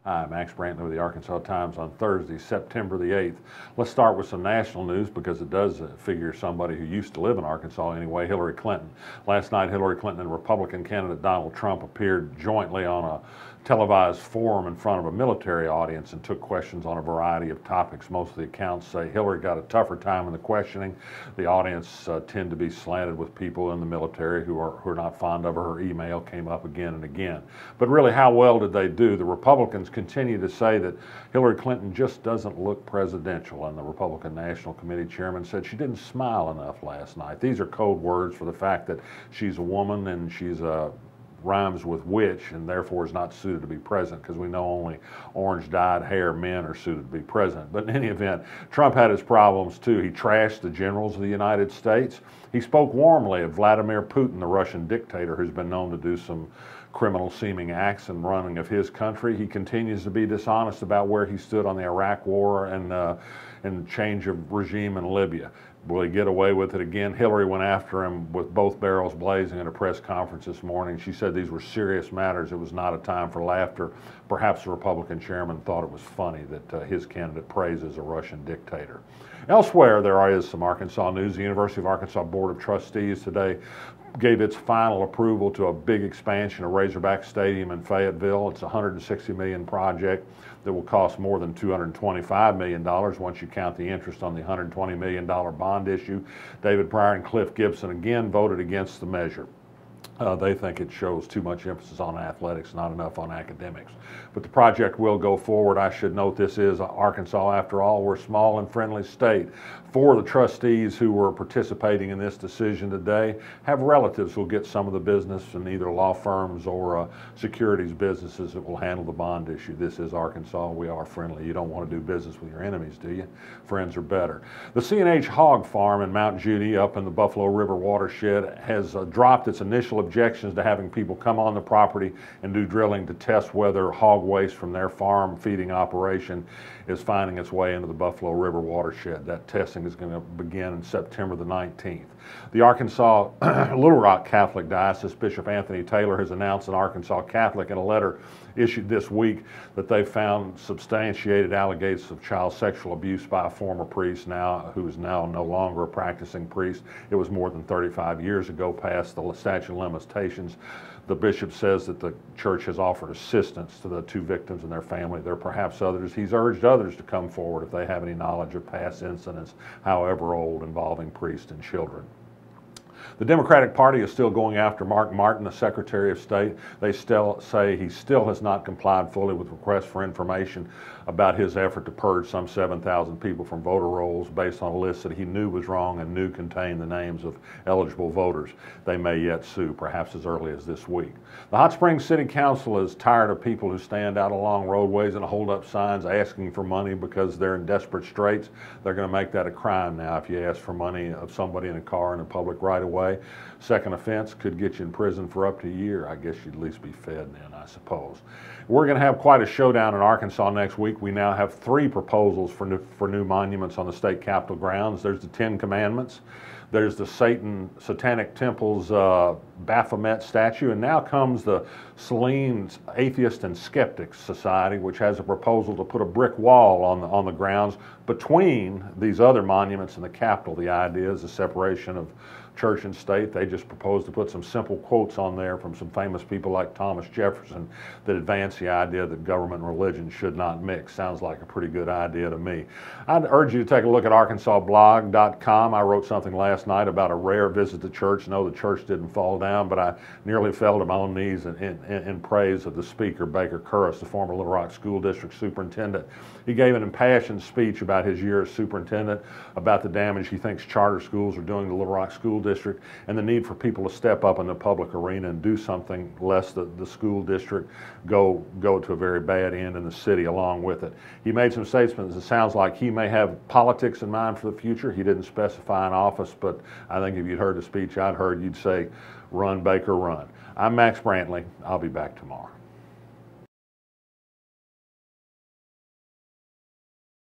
Hi, Max Brantley with the Arkansas Times on Thursday, September the 8th. Let's start with some national news because it does figure somebody who used to live in Arkansas anyway, Hillary Clinton. Last night, Hillary Clinton and Republican candidate Donald Trump appeared jointly on a televised forum in front of a military audience and took questions on a variety of topics. Most of the accounts say Hillary got a tougher time in the questioning. The audience tend to be slanted with people in the military who are not fond of her. Her email came up again and again. But really, how well did they do? The Republicans continue to say that Hillary Clinton just doesn't look presidential, and the Republican National Committee chairman said she didn't smile enough last night. These are code words for the fact that she's a woman and she's rhymes with witch and therefore is not suited to be president, because we know only orange dyed hair men are suited to be president. But in any event, Trump had his problems too. He trashed the generals of the United States. He spoke warmly of Vladimir Putin, the Russian dictator who's been known to do some criminal seeming acts in running of his country. He continues to be dishonest about where he stood on the Iraq war and change of regime in Libya. Will he get away with it again? Hillary went after him with both barrels blazing at a press conference this morning. She said these were serious matters. It was not a time for laughter. Perhaps the Republican chairman thought it was funny that his candidate praises a Russian dictator. Elsewhere, there is some Arkansas news. The University of Arkansas Board of Trustees today gave its final approval to a big expansion of Razorback Stadium in Fayetteville. It's a $160 million project that will cost more than $225 million once you count the interest on the $120 million bond issue. David Pryor and Cliff Gibson again voted against the measure. They think it shows too much emphasis on athletics, not enough on academics. But the project will go forward. I should note this is Arkansas, after all. We're a small and friendly state. 4 of the trustees who were participating in this decision today have relatives who will get some of the business in either law firms or securities businesses that will handle the bond issue. This is Arkansas. We are friendly. You don't want to do business with your enemies, do you? Friends are better. The C&H Hog Farm in Mount Judy up in the Buffalo River watershed has dropped its initial objections to having people come on the property and do drilling to test whether hog waste from their farm feeding operation is finding its way into the Buffalo River watershed. That testing is going to begin on September the 19th. The Arkansas Little Rock Catholic Diocese Bishop Anthony Taylor has announced, an Arkansas Catholic, in a letter issued this week, that they found substantiated allegations of child sexual abuse by a former priest who is now no longer a practicing priest. It was more than 35 years ago, past the statute of limitations. The bishop says that the church has offered assistance to the 2 victims and their family. There are perhaps others. He's urged others to come forward if they have any knowledge of past incidents, however old, involving priests and children. The Democratic Party is still going after Mark Martin, the Secretary of State. They still say he still has not complied fully with requests for information about his effort to purge some 7,000 people from voter rolls based on a list that he knew was wrong and knew contained the names of eligible voters. They may yet sue, perhaps as early as this week. The Hot Springs City Council is tired of people who stand out along roadways and hold up signs asking for money because they're in desperate straits. They're going to make that a crime now if you ask for money of somebody in a car in a public right-of-way. Second offense could get you in prison for up to a year. I guess you'd at least be fed then, I suppose. We're going to have quite a showdown in Arkansas next week. We now have 3 proposals for new monuments on the state capitol grounds. There's the 10 Commandments. There's the Satanic Temple's Baphomet statue, and now comes the Selene's Atheist and Skeptics Society, which has a proposal to put a brick wall on the grounds between these other monuments and the Capitol. The idea is the separation of church and state. They just propose to put some simple quotes on there from some famous people like Thomas Jefferson that advance the idea that government and religion should not mix. Sounds like a pretty good idea to me. I'd urge you to take a look at arkansasblog.com. I wrote something last night about a rare visit to church. No, the church didn't fall down, but I nearly fell to my own knees in praise of the speaker, Baker Kurrus, the former Little Rock School District superintendent. He gave an impassioned speech about his year as superintendent, about the damage he thinks charter schools are doing to Little Rock School District, and the need for people to step up in the public arena and do something, lest the school district go to a very bad end in the city along with it. He made some statements. It sounds like he may have politics in mind for the future. He didn't specify an office, but I think if you'd heard the speech I'd heard, you'd say, "Run, Baker, run." I'm Max Brantley. I'll be back tomorrow.